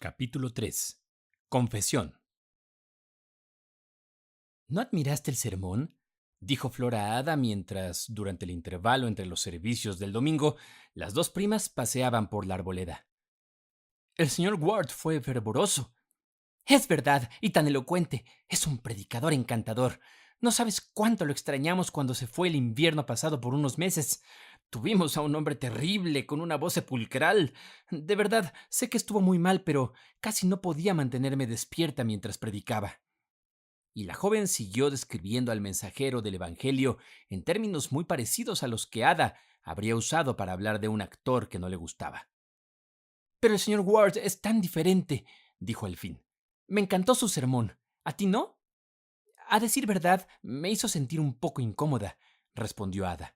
Capítulo 3. Confesión. ¿No admiraste el sermón? Dijo Flora a Ada mientras, durante el intervalo entre los servicios del domingo, las dos primas paseaban por la arboleda. El señor Ward fue fervoroso. Es verdad, y tan elocuente. Es un predicador encantador. No sabes cuánto lo extrañamos cuando se fue el invierno pasado por unos meses. Tuvimos a un hombre terrible, con una voz sepulcral. De verdad, sé que estuvo muy mal, pero casi no podía mantenerme despierta mientras predicaba. Y la joven siguió describiendo al mensajero del Evangelio en términos muy parecidos a los que Ada habría usado para hablar de un actor que no le gustaba. Pero el señor Ward es tan diferente, dijo al fin. Me encantó su sermón. ¿A ti no? A decir verdad, me hizo sentir un poco incómoda, respondió Ada.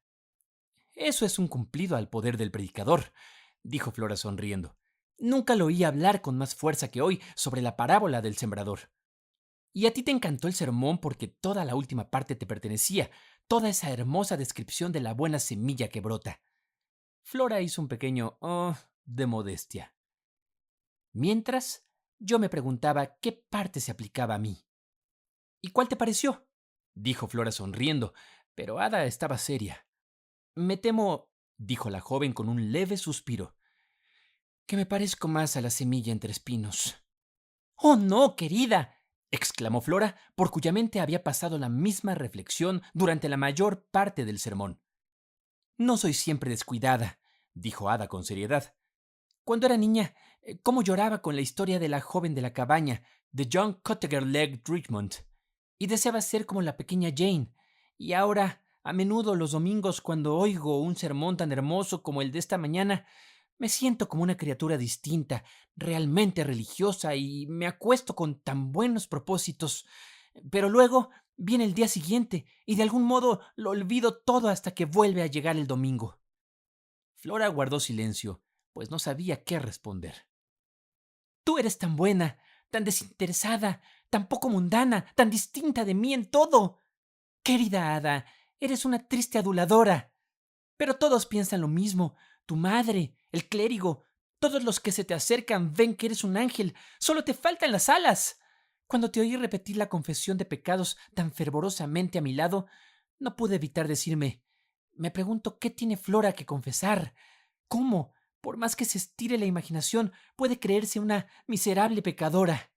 Eso es un cumplido al poder del predicador, dijo Flora sonriendo. Nunca lo oí hablar con más fuerza que hoy sobre la parábola del sembrador. Y a ti te encantó el sermón porque toda la última parte te pertenecía, toda esa hermosa descripción de la buena semilla que brota. Flora hizo un pequeño oh de modestia. Mientras, yo me preguntaba qué parte se aplicaba a mí. ¿Y cuál te pareció? Dijo Flora sonriendo, pero Ada estaba seria. Me temo, dijo la joven con un leve suspiro, que me parezco más a la semilla entre espinos. ¡Oh, no, querida! Exclamó Flora, por cuya mente había pasado la misma reflexión durante la mayor parte del sermón. No soy siempre descuidada, dijo Ada con seriedad. Cuando era niña, cómo lloraba con la historia de la joven de la cabaña, de John Cottiger-Legge Richmond, y deseaba ser como la pequeña Jane. Y ahora, a menudo los domingos, cuando oigo un sermón tan hermoso como el de esta mañana, me siento como una criatura distinta, realmente religiosa, y me acuesto con tan buenos propósitos. Pero luego viene el día siguiente, y de algún modo lo olvido todo hasta que vuelve a llegar el domingo. Flora guardó silencio, pues no sabía qué responder. Tú eres tan buena, tan desinteresada, tan poco mundana, tan distinta de mí en todo. Querida Ada, eres una triste aduladora. Pero todos piensan lo mismo. Tu madre, el clérigo, todos los que se te acercan ven que eres un ángel. Solo te faltan las alas. Cuando te oí repetir la confesión de pecados tan fervorosamente a mi lado, no pude evitar decirme, me pregunto qué tiene Flora que confesar. ¿Cómo, por más que se estire la imaginación, puede creerse una miserable pecadora?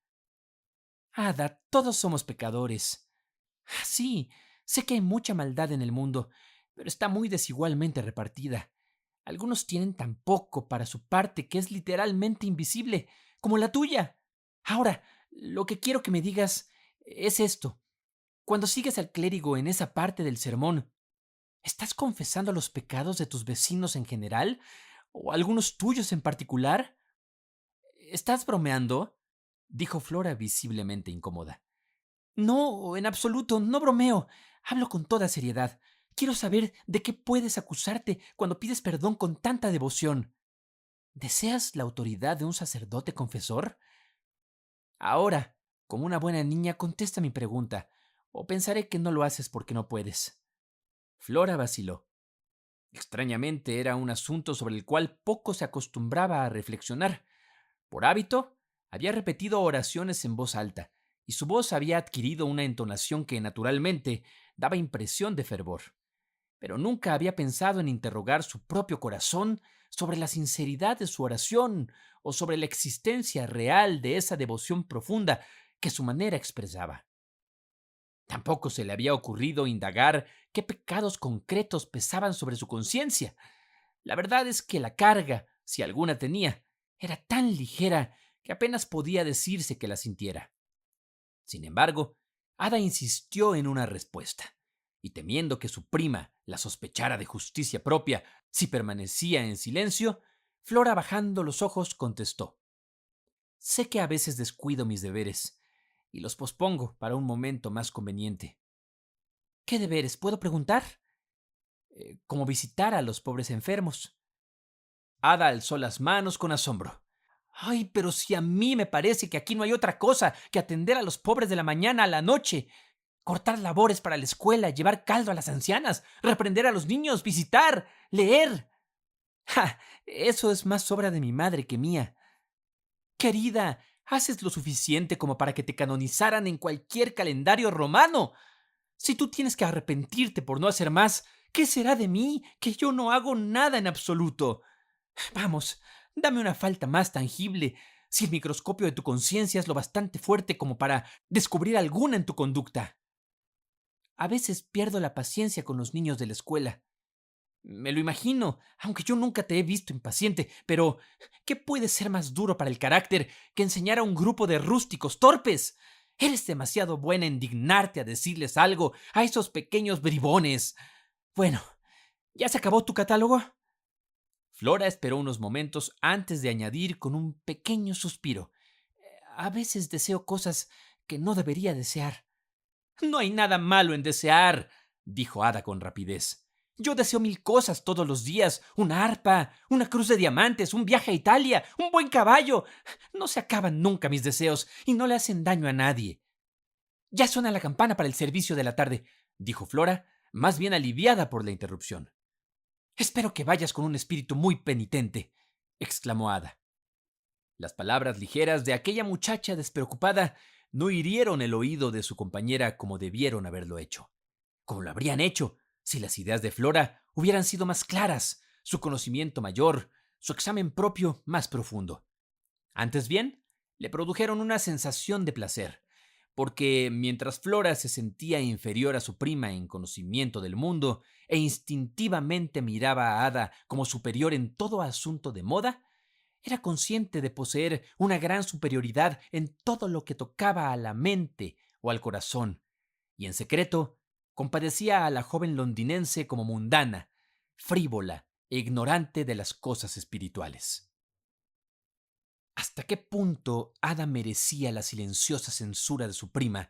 Ada, todos somos pecadores. Sí, sé que hay mucha maldad en el mundo, pero está muy desigualmente repartida. Algunos tienen tan poco para su parte que es literalmente invisible, como la tuya. Ahora, lo que quiero que me digas es esto. Cuando sigues al clérigo en esa parte del sermón, ¿estás confesando los pecados de tus vecinos en general? ¿O algunos tuyos en particular? ¿Estás bromeando? Dijo Flora visiblemente incómoda. No, en absoluto, no bromeo. Hablo con toda seriedad. Quiero saber de qué puedes acusarte cuando pides perdón con tanta devoción. ¿Deseas la autoridad de un sacerdote confesor? Ahora, como una buena niña, contesta mi pregunta, o pensaré que no lo haces porque no puedes. Flora vaciló. Extrañamente era un asunto sobre el cual poco se acostumbraba a reflexionar. Por hábito, había repetido oraciones en voz alta, y su voz había adquirido una entonación que, naturalmente, daba impresión de fervor. Pero nunca había pensado en interrogar su propio corazón sobre la sinceridad de su oración o sobre la existencia real de esa devoción profunda que su manera expresaba. Tampoco se le había ocurrido indagar qué pecados concretos pesaban sobre su conciencia. La verdad es que la carga, si alguna tenía, era tan ligera que apenas podía decirse que la sintiera. Sin embargo, Ada insistió en una respuesta, y temiendo que su prima la sospechara de justicia propia si permanecía en silencio, Flora, bajando los ojos, contestó: Sé que a veces descuido mis deberes y los pospongo para un momento más conveniente. ¿Qué deberes? ¿Puedo preguntar? Como visitar a los pobres enfermos. Ada alzó las manos con asombro. Ay, pero si a mí me parece que aquí no hay otra cosa que atender a los pobres de la mañana a la noche, cortar labores para la escuela, llevar caldo a las ancianas, reprender a los niños, visitar, leer. ¡Ja! Eso es más obra de mi madre que mía. Querida, haces lo suficiente como para que te canonizaran en cualquier calendario romano. Si tú tienes que arrepentirte por no hacer más, ¿qué será de mí, que yo no hago nada en absoluto? Vamos, dame una falta más tangible, si el microscopio de tu conciencia es lo bastante fuerte como para descubrir alguna en tu conducta. A veces pierdo la paciencia con los niños de la escuela. Me lo imagino, aunque yo nunca te he visto impaciente, pero ¿qué puede ser más duro para el carácter que enseñar a un grupo de rústicos torpes? Eres demasiado buena en dignarte a decirles algo a esos pequeños bribones. Bueno, ¿ya se acabó tu catálogo? Flora esperó unos momentos antes de añadir con un pequeño suspiro. A veces deseo cosas que no debería desear. No hay nada malo en desear, dijo Ada con rapidez. Yo deseo mil cosas todos los días: una arpa, una cruz de diamantes, un viaje a Italia, un buen caballo. No se acaban nunca mis deseos y no le hacen daño a nadie. Ya suena la campana para el servicio de la tarde, dijo Flora, más bien aliviada por la interrupción. Espero que vayas con un espíritu muy penitente, exclamó Ada. Las palabras ligeras de aquella muchacha despreocupada no hirieron el oído de su compañera como debieron haberlo hecho. Como lo habrían hecho si las ideas de Flora hubieran sido más claras, su conocimiento mayor, su examen propio más profundo. Antes bien, le produjeron una sensación de placer, porque mientras Flora se sentía inferior a su prima en conocimiento del mundo e instintivamente miraba a Ada como superior en todo asunto de moda, era consciente de poseer una gran superioridad en todo lo que tocaba a la mente o al corazón, y en secreto compadecía a la joven londinense como mundana, frívola e ignorante de las cosas espirituales. ¿Hasta qué punto Ada merecía la silenciosa censura de su prima?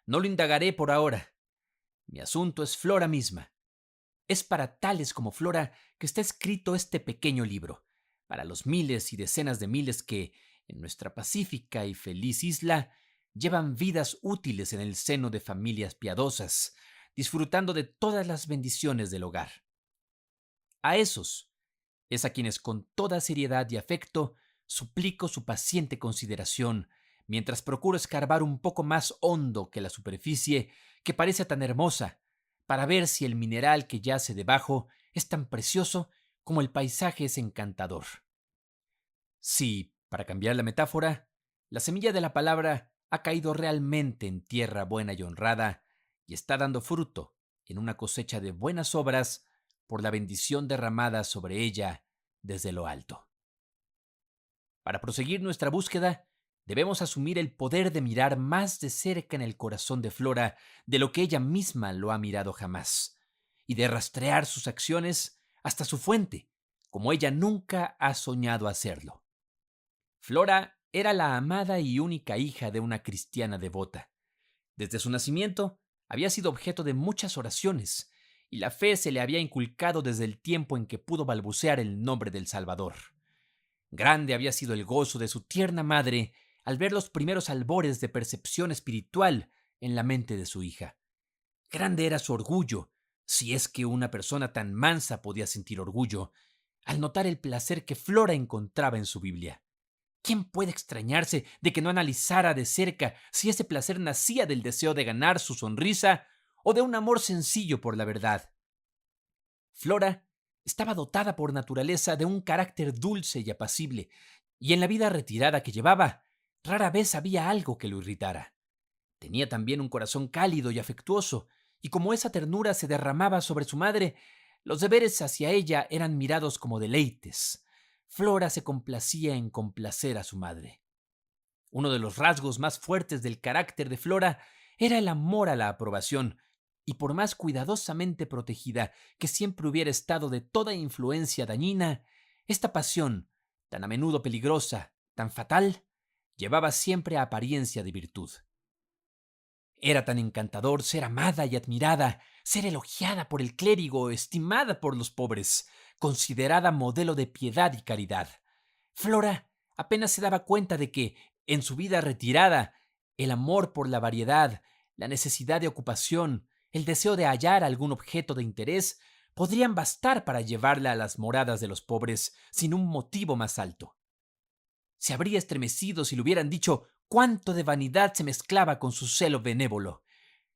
No lo indagaré por ahora. Mi asunto es Flora misma. Es para tales como Flora que está escrito este pequeño libro, para los miles y decenas de miles que, en nuestra pacífica y feliz isla, llevan vidas útiles en el seno de familias piadosas, disfrutando de todas las bendiciones del hogar. A esos es a quienes con toda seriedad y afecto suplico su paciente consideración, mientras procuro escarbar un poco más hondo que la superficie que parece tan hermosa, para ver si el mineral que yace debajo es tan precioso como el paisaje es encantador. Si, para cambiar la metáfora, la semilla de la palabra ha caído realmente en tierra buena y honrada y está dando fruto en una cosecha de buenas obras por la bendición derramada sobre ella desde lo alto. Para proseguir nuestra búsqueda, debemos asumir el poder de mirar más de cerca en el corazón de Flora de lo que ella misma lo ha mirado jamás, y de rastrear sus acciones hasta su fuente, como ella nunca ha soñado hacerlo. Flora era la amada y única hija de una cristiana devota. Desde su nacimiento había sido objeto de muchas oraciones, y la fe se le había inculcado desde el tiempo en que pudo balbucear el nombre del Salvador. Grande había sido el gozo de su tierna madre al ver los primeros albores de percepción espiritual en la mente de su hija. Grande era su orgullo, si es que una persona tan mansa podía sentir orgullo, al notar el placer que Flora encontraba en su Biblia. ¿Quién puede extrañarse de que no analizara de cerca si ese placer nacía del deseo de ganar su sonrisa o de un amor sencillo por la verdad? Flora estaba dotada por naturaleza de un carácter dulce y apacible, y en la vida retirada que llevaba, rara vez había algo que lo irritara. Tenía también un corazón cálido y afectuoso, y como esa ternura se derramaba sobre su madre, los deberes hacia ella eran mirados como deleites. Flora se complacía en complacer a su madre. Uno de los rasgos más fuertes del carácter de Flora era el amor a la aprobación, y por más cuidadosamente protegida que siempre hubiera estado de toda influencia dañina, esta pasión, tan a menudo peligrosa, tan fatal, llevaba siempre apariencia de virtud. Era tan encantador ser amada y admirada, ser elogiada por el clérigo, estimada por los pobres, considerada modelo de piedad y caridad. Flora apenas se daba cuenta de que, en su vida retirada, el amor por la variedad, la necesidad de ocupación, el deseo de hallar algún objeto de interés, podrían bastar para llevarla a las moradas de los pobres sin un motivo más alto. se habría estremecido si le hubieran dicho cuánto de vanidad se mezclaba con su celo benévolo.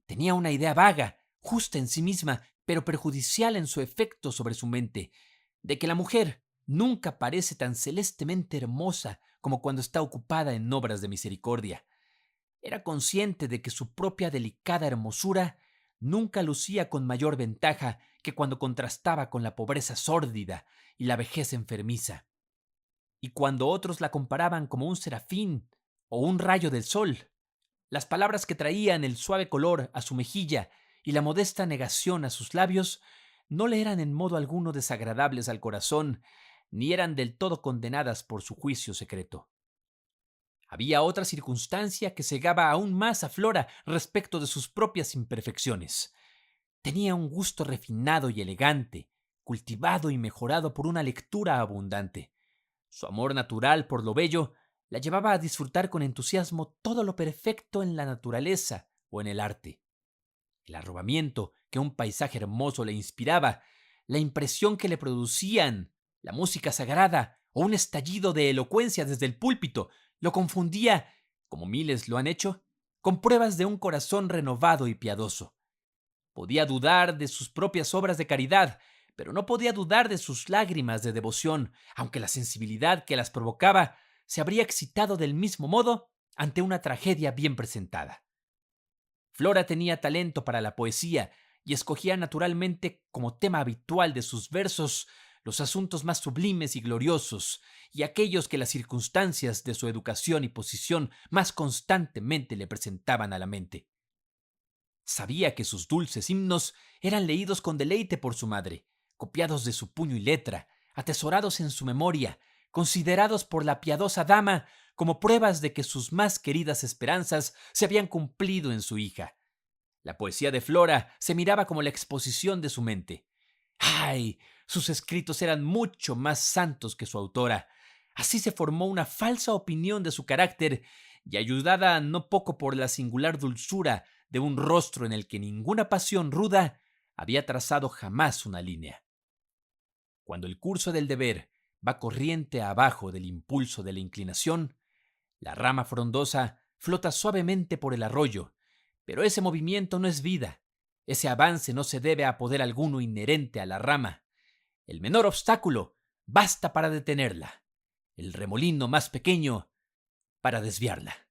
Tenía una idea vaga, justa en sí misma, pero perjudicial en su efecto sobre su mente, de que la mujer nunca parece tan celestemente hermosa como cuando está ocupada en obras de misericordia. Era consciente de que su propia delicada hermosura nunca lucía con mayor ventaja que cuando contrastaba con la pobreza sórdida y la vejez enfermiza. Y cuando otros la comparaban como un serafín o un rayo del sol, las palabras que traían el suave color a su mejilla y la modesta negación a sus labios no le eran en modo alguno desagradables al corazón, ni eran del todo condenadas por su juicio secreto. Había otra circunstancia que cegaba aún más a Flora respecto de sus propias imperfecciones. Tenía un gusto refinado y elegante, cultivado y mejorado por una lectura abundante. Su amor natural por lo bello la llevaba a disfrutar con entusiasmo todo lo perfecto en la naturaleza o en el arte. El arrobamiento que un paisaje hermoso le inspiraba, la impresión que le producían, la música sagrada o un estallido de elocuencia desde el púlpito, lo confundía, como miles lo han hecho, con pruebas de un corazón renovado y piadoso. Podía dudar de sus propias obras de caridad, pero no podía dudar de sus lágrimas de devoción, aunque la sensibilidad que las provocaba se habría excitado del mismo modo ante una tragedia bien presentada. Flora tenía talento para la poesía y escogía naturalmente como tema habitual de sus versos los asuntos más sublimes y gloriosos, y aquellos que las circunstancias de su educación y posición más constantemente le presentaban a la mente. Sabía que sus dulces himnos eran leídos con deleite por su madre, copiados de su puño y letra, atesorados en su memoria, considerados por la piadosa dama como pruebas de que sus más queridas esperanzas se habían cumplido en su hija. La poesía de Flora se miraba como la exposición de su mente. ¡Ay! Sus escritos eran mucho más santos que su autora. Así se formó una falsa opinión de su carácter, y ayudada no poco por la singular dulzura de un rostro en el que ninguna pasión ruda había trazado jamás una línea. Cuando el curso del deber va corriente abajo del impulso de la inclinación, la rama frondosa flota suavemente por el arroyo, pero ese movimiento no es vida, ese avance no se debe a poder alguno inherente a la rama. El menor obstáculo basta para detenerla, el remolino más pequeño para desviarla.